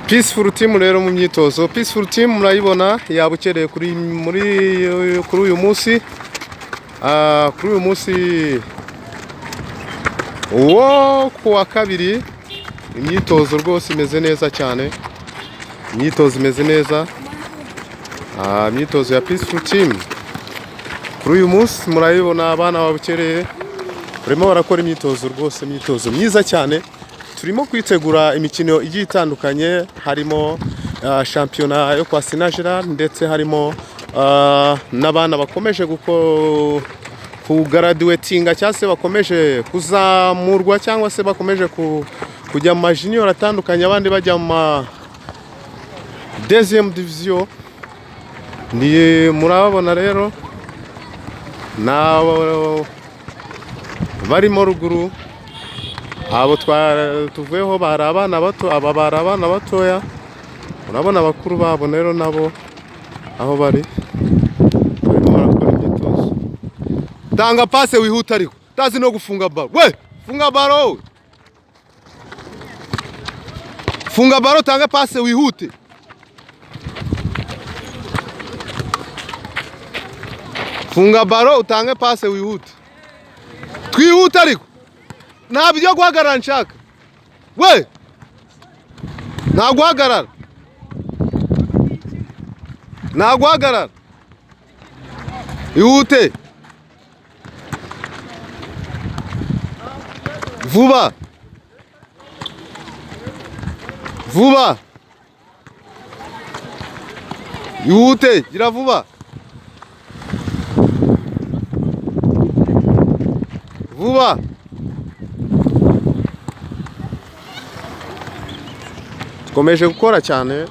Peaceful team rero mu myitozo. Peaceful team murayibona yabukereye kuri uyu munsi. Kuri uyu munsi wo kuwa kabiri, imyitozo rwose imeze neza cyane. Imyitozo imeze neza. Imyitozo ya Peaceful team kuri uyu munsi murayibona, abana babukereye barimo barakora imyitozo rwose, imyitozo myiza cyane. Turimo kwitegura imikino igiye itandukanye, harimo shampiyona yo kwa Sinajira, ndetse harimo n'abana bakomeje kugraduatinga cyangwa se bakomeje kuzamurwa cyangwa se bakomeje kujya mu majunior atandukanye, abandi bajya mu deuxième division. Ni murababona rero nabo barimo ruguru, abo tuvuyeho bari abana bato, aba bari abana batoya. Urabona abakuru babo rero nabo aho bari barimo barakora imyitozo. Tanga pase wihuta, ariko tazi no gufunga baro. We funga baro, funga baro, tanga pase wihute. Funga baro utange pase wihute, twihuta ariko nta byo guhagarara nshaka. We nta guhagarara, nta guhagarara, ihute vuba vuba, ihute, gira vuba vuba. Dukomeje gukora cyane.